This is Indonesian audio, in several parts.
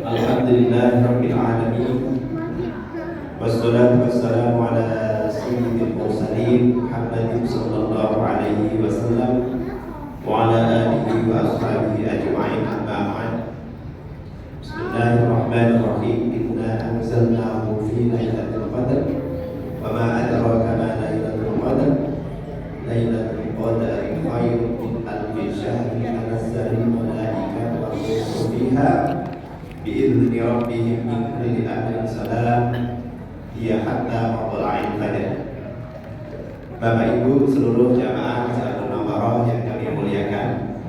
Alhamdulillahirabbil alamin. Wassalatu wassalamu ala sayyidil mursalin Muhammadin sallallahu alaihi wasallam wa ala alihi wa ashabihi ajma'in, amma ba'd. Bismillahirrahmanirrahim. Inna anzalnahu fi lailatul qadr wa ma adraka ma lailatul qadr. Lailatul qadri khairun min alfi syahrin tanazzalul malaikatu war ruhu fiha bi'izni rabbihim min kulli amrin salam hiya hatta matla'il fajr. Bapak Ibu seluruh jamaah Masjidil Munawwarah yang kami muliakan,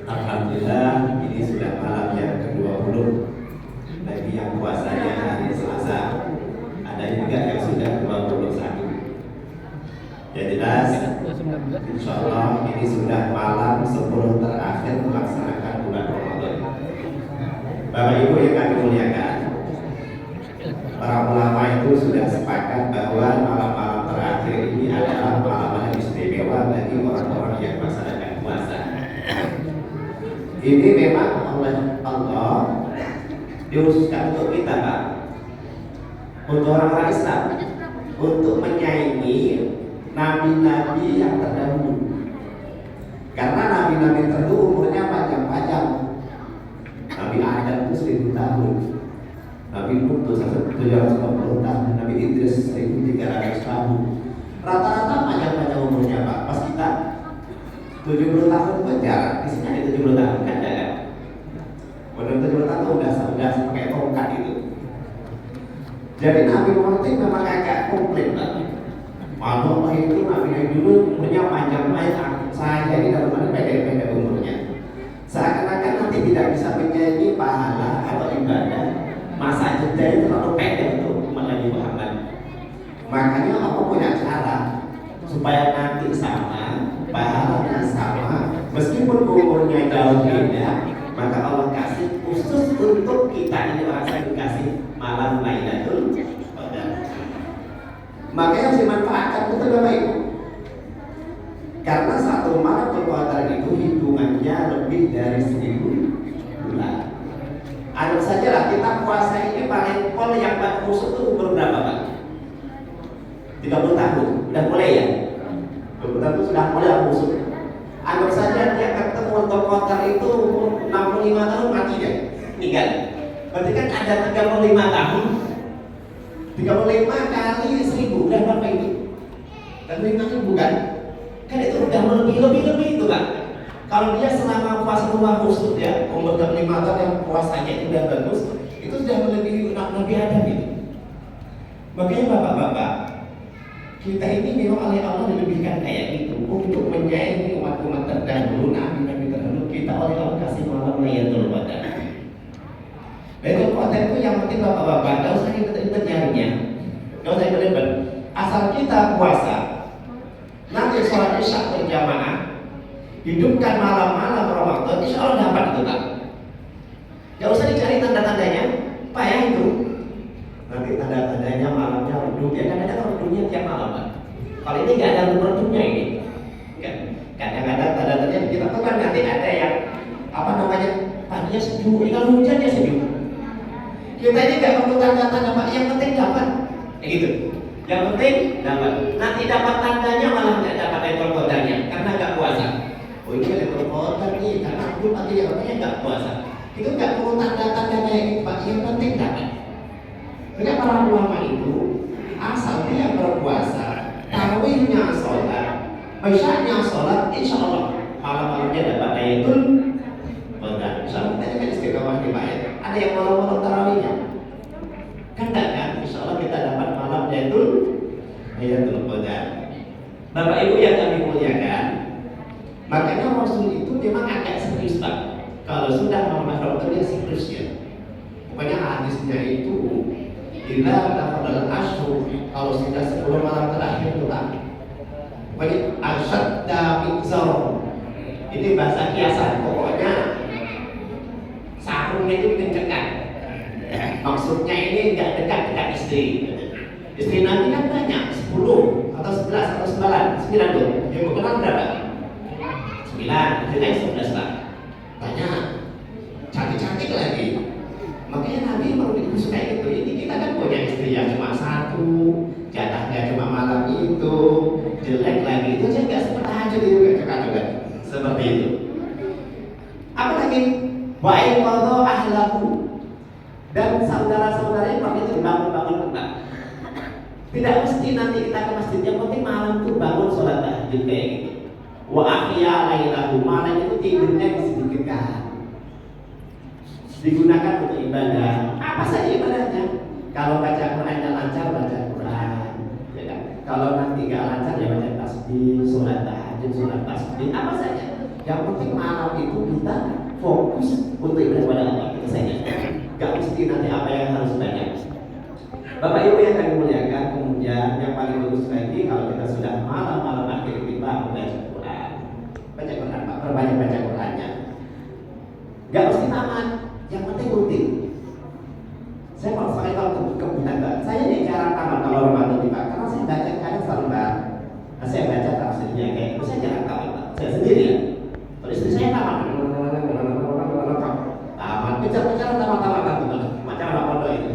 alhamdulillah ini sudah malam yang ke-20 bagi yang puasanya hari Selasa. Ada juga yang sudah 21. Ya jelas, insya Allah ini sudah malam 10 terakhir melaksanakan bulan Ramadan. Bapak Ibu yang kami muliakan, para ulama itu sudah sepakat bahwa malam-malam terakhir ini adalah malam yang istimewa bagi orang-orang yang melaksanakan puasa. Ini memang oleh Allah diususkan untuk kita, Pak, untuk orang-orang Islam, untuk menyaingi nabi-nabi yang terdahulu. Karena nabi-nabi terdahulu umurnya panjang-panjang. Nabi Adam itu 1000 tahun, Nabi Nuh itu 750 tahun, Nabi Idris 1300 tahun. Rata-rata panjang-panjang umurnya, Pak. Pas kita 70 tahun pun jarang. Di sini ada 70 tahun kan ada kan? Menurut 70 tahun udah pakai tongkat itu. Jadi Nabi Muhammad itu memang agak komplit, Pak. Allah itu Nabi yang dulu umurnya panjang-panjang, saya ini dalam mana pendek-pendek umurnya. Seakan-akan nanti tidak bisa menyanyi pahala atau ibadah, masa jeda itu terlalu pendek untuk umat Nabi Muhammad. Makanya Allah punya cara supaya nanti sama, pahalanya sama, meskipun umurnya jauh beda, maka Allah kasih khusus untuk kita ini orang saya dikasih malam Lailatul Qadar. Makanya harus dimanfaatkan, betul Bapak Ibu. Karena satu malam Qadar itu hitungannya lebih dari 1000 bulan. Anggap saja lah kita puasa ini paling pol yang Pak Musuh itu umur berapa, Pak? 30 tahun, udah mulai ya? 30 tahun sudah mulai Musuh. Anggap saja dia ketemu Qadar itu umur 65 tahun mati deh, meninggal. Berarti kan ada 35 tahun. 35 kali 1000 udah berapa ini? 35.000 kan? Kan itu udah lebih itu, Pak. Kalau dia selama puasa rumah khusus ya, umur 35 tahun yang puasanya itu udah bagus, itu sudah lebih ada gitu. Makanya Bapak-bapak, kita ini memang oleh Allah dilebihkan kayak itu untuk menyayangi umat-umat terdahulu, nabi-nabi terdahulu. Kita oleh Allah kasih malam Lailatul Qadar. Lailatul Qadar itu yang penting Bapak-bapak, gak usah kita nyarinya, gak usah ribet. Asal kita puasa, nanti sholat isya berjamaah, hidupkan malam-malam Ramadan, insya Allah dapat itu, Pak. Gak usah dicari tanda-tandanya, Pak ya itu. Nanti tanda-tandanya malamnya redup, ya kadang-kadang redupnya tiap malam, Pak. Kalau ini gak ada redupnya ini. Kadang-kadang tanda-tandanya kita tuh kan nanti ada yang apa namanya, paginya sejuk, kalau hujan dia sejuk. Kita ini gak perlu tanda-tanda, Pak, yang penting dapat, kayak gitu. Yang penting dapat. Nanti dapat tandanya malah tidak dapat Lailatul Qadarnya karena gak puasa. Oh ini Lailatul Qadar nih, karena aku nanti yang katanya gak puasa. Itu gak perlu tanda-tanda kayak gitu, Pak. Yang penting dapat. Karena para ulama itu asal dia berpuasa, tarawihnya sholat, isyanya sholat, insya Allah malam-malamnya dapat Lailatul Qadar. Insya Allah kita kan istiqamah di Pak ya. Ada yang malam-malam tarawihnya? Kan enggak kan? Insya Allah kita dapat malam Lailatul Qadar. Bapak Ibu yang kami muliakan, makanya Rasul itu memang agak serius, Pak. Kalau sudah malam Ramadan dia serius ya. Pokoknya hadisnya itu bila dafadal ashur, kalau sudah 10 malam terakhir itu Pak, pokoknya asyadda mizar. Ini bahasa kiasan, pokoknya sarungnya itu kencengkan. Maksudnya ini enggak dekat-dekat istri. Istri Nabi kan banyak, 10 atau 11 atau 9 tuh. Yang berkenan berapa? 9, istri lain 11 Pak. Banyak, cantik-cantik lagi. kita kan punya istri yang cuma satu, jatahnya cuma malam itu, jelek lagi itu aja nggak sempat aja gitu kan seperti itu. Apalagi baik kalau ahlahu dan saudara-saudaranya waktu itu bangun kembali. Tidak mesti nanti kita ke masjid, yang penting malam itu bangun sholat tahajud kayak gitu. Wa ahya lailahu, malam itu tidurnya disedikitkan, digunakan untuk ibadah. Apa saja ibadahnya? Kalau baca Qurannya lancar, baca Quran, ya kan? Kalau nanti nggak lancar ya baca tasbih, sholat tahajud, sholat tasbih, apa saja. Yang penting malam itu kita fokus untuk ibadah kepada Allah, itu saja. Gak mesti nanti apa yang harus banyak. Bapak Ibu yang kami muliakan, kemudian yang paling bagus lagi kalau kita sudah malam-malam akhir kita membaca Quran, Pak, perbanyak baca Qurannya. Gak mesti tamat, yang penting rutin. Saya kalau sekali kalau kebetulan saya ini jarang tamat kalau Ramadan nih Pak, karena saya baca kadang selalu Pak. Saya baca tafsirnya kayak itu saya jarang tamat Pak. Saya sendiri ya. Kalau istri saya tamat, kejar-kejar tamat-tamat macam anak pondok itu.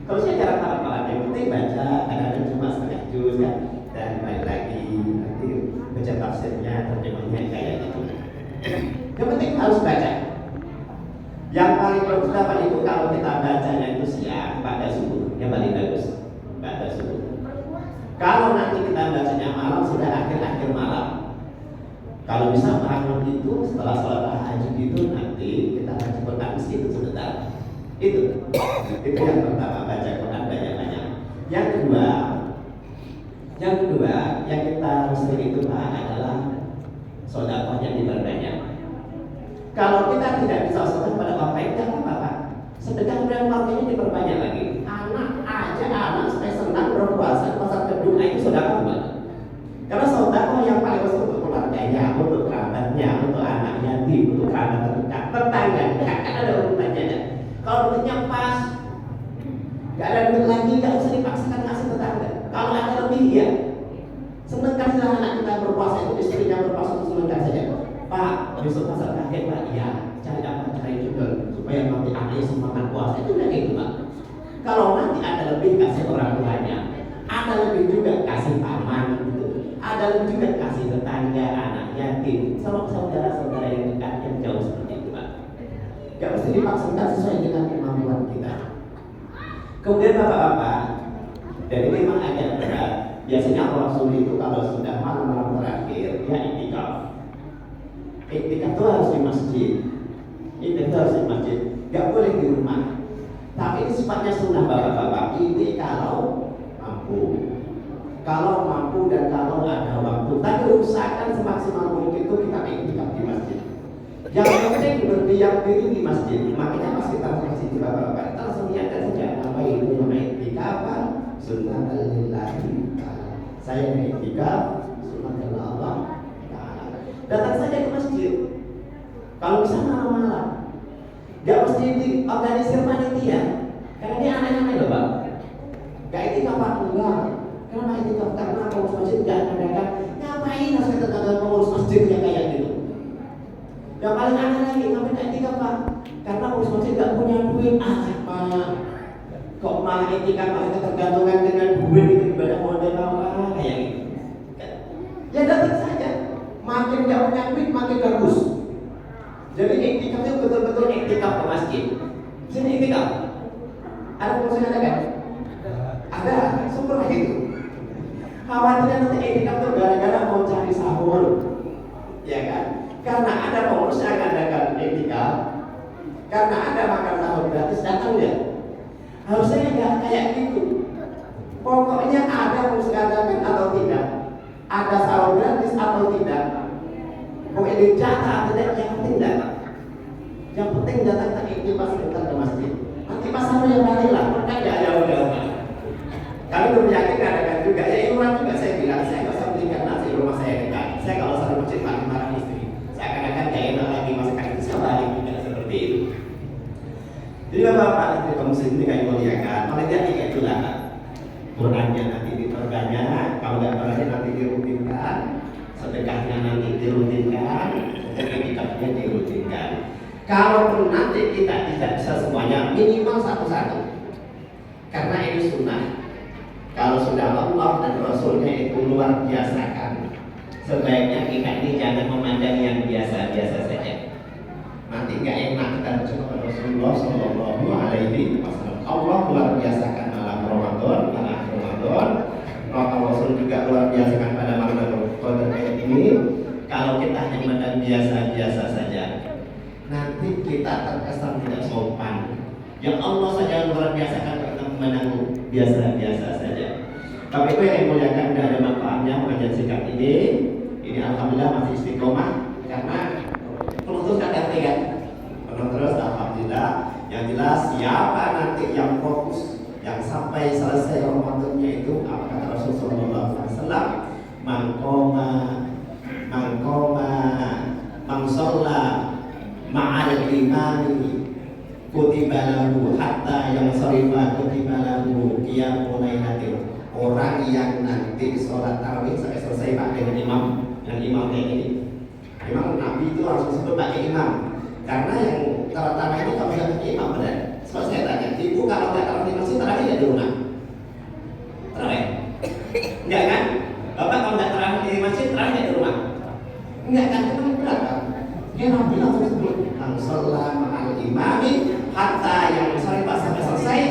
Kalau saya jarang tamat malah yang penting baca, kadang-kadang cuma setengah juz kan, dan balik lagi nanti baca tafsirnya, terjemahnya kayak gitu. Yang penting harus baca. Yang paling bagus dapat itu kalau kita bacanya itu siang pada subuh, yang paling bagus pada subuh. Kalau nanti kita bacanya malam sudah akhir-akhir malam. Kalau bisa bangun itu setelah sholat tahajud itu nanti kita baca Quran itu sebentar. Itu yang pertama, baca Quran banyak-banyak. Yang kedua yang kita sering itu Pak adalah sedekah yang diperbanyak. Kalau kita tidak bisa sedekah pada orang lain, jangan apa-apa. Sedekah kepada orang lain diperbanyak lagi. Anak supaya senang berpuasa pasal kedua itu sedekah Pak. Karena sedekah yang paling besar untuk keluarganya, untuk kerabatnya, untuk anak yatim, untuk kerabat terdekat, tetangga, kan ada urutannya. Kalau duitnya pas, nggak ada duit lagi, nggak usah dipaksakan ngasih tetangga. Kalau ada lebih ya, senangkan saja anak kita berpuasa itu, istrinya berpuasa itu senangkan saja. Pak, besok pasar kaget Pak, iya, cari juga supaya nanti anaknya semangat puasa itu udah gitu Pak. Kalau nanti ada lebih kasih orang tuanya, ada lebih juga kasih paman gitu, ada lebih juga kasih tetangga, anak yatim, sama saudara-saudara yang dekat yang jauh seperti itu Pak. Gak mesti dipaksakan sesuai dengan kemampuan kita. Kemudian bapak-bapak, dan ini memang agak berat. Biasanya Rasul itu kalau sudah malam-malam terakhir, ya iktikaf. Iktikaf itu harus di masjid. Iktikaf harus di masjid. Gak boleh di rumah. Tapi ini sifatnya sunnah bapak-bapak. Ini kalau mampu. Kalau mampu dan kalau ada waktu. Tapi usahakan semaksimal mungkin itu kita iktikaf di masjid. Yang penting berdiam diri di masjid. Makanya pas kita masjid di bapak-bapak, kita langsung niatkan saja nama itu nama iktikaf sunnah lillahi ta'ala. Saya iktikaf sunnah Allah ta'ala. Datang saja ke masjid. Kalau bisa malam-malam. Gak mesti diorganisir panitia. Karena ini aneh-aneh loh Pak. Gak iktikaf Pak, enggak. Kenapa iktikaf? Karena pengurus masjid gak ada. Ngapain harus kita pengurus masjid yang kayak gitu? Yang paling aneh lagi, ngapain iktikaf Pak? Karena pengurus masjid gak punya duit. Pak, kok malah iktikaf malah ketergantungan dengan duit itu ibadah model apa kayak gitu. Ya datang saja. Makin gak punya duit makin bagus. Jadi iktikaf itu betul-betul iktikaf ke masjid. Sini iktikaf. Ada pengurusnya ada kan? Ada, syukur gitu. Khawatirnya nanti iktikaf itu gara-gara mau cari sahur, ya kan? Karena ada pengurus yang adakan iktikaf, karena ada makan sahur gratis, datang ya. Harusnya nggak kayak gitu. Pokoknya ada pengurus adakan atau tidak, ada sahur gratis atau tidak. Pokoknya dijatah atau tidak, yang penting datang. Yang penting datang ke iktikaf sebentar ke masjid. Nanti pas sahur yang balik lah, mereka nggak jauh-jauh. Kami belum yakin adakan juga, ya iuran juga saya bilang, saya nggak usah belikan nasi rumah saya dekat. Saya kalau satu masjid marah istri, saya akan gak enak lagi masakan itu, saya balik juga seperti itu. Jadi bapak-bapak, itu kamu sendiri kayak muliakan, paling tidak kayak itulah. Qurannya nanti diperbanyak, kalau nggak perbanyak nanti dirutinkan, sedekahnya nanti dirutinkan, kitabnya dirutinkan. Kalaupun nanti kita tidak bisa semuanya, minimal satu-satu. Karena ini sunnah. Kalau sudah Allah dan Rasulnya itu luar biasakan, sebaiknya kita ini jangan memandang yang biasa-biasa saja. Nanti nggak enak kita berjumpa Rasulullah Shallallahu Alaihi Wasallam. Allah luar biasakan malam Ramadan. Rasul juga luar biasakan pada malam Ramadan ini. Kalau kita hanya memandang biasa-biasa saja, nanti kita terkesan tidak sopan. Yang Allah saja luar biasakan kita memandang biasa-biasa saja. Tapi itu yang dimuliakan, tidak ada manfaatnya pengajian sikap ini. Ini alhamdulillah masih istiqomah karena terus ganti kan. Terus alhamdulillah. Yang jelas siapa nanti yang fokus, yang sampai selesai Ramadannya itu apa kata Rasulullah SAW? Mangkoma, mangsolla, ma'al imani, kutiba lahu hatta yang sorifa kutiba lahu qiyamul lailatin. Orang yang nanti sholat tarawih sampai selesai pak dengan imam, dan imamnya ini, memang Nabi itu langsung sebut pakai imam, karena yang tarawih ini kalau nggak pakai imam benar. Sebab saya tanya, ibu kalau nggak tarawih di masjid tarawih di rumah? Tarawih? Enggak kan? Bapak kalau nggak tarawih di masjid tarawih di rumah? Enggak kan? Itu berat kan? Ya Nabi langsung sebut sholat ma'al imami hatta yang sorifa sampai selesai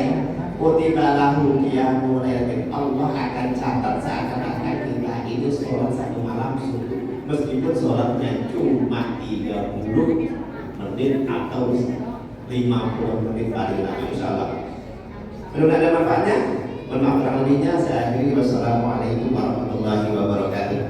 kutiba lahu qiyamul lailatin. Allah akan catat seakan-akan kita ini sholat satu malam suntuk, meskipun sholatnya cuma 30 menit atau 50 menit paling lama, insyaallah. Belum ada manfaatnya. Mohon maaf kurang lebihnya. Saya akhiri. Wassalamualaikum warahmatullahi wabarakatuh.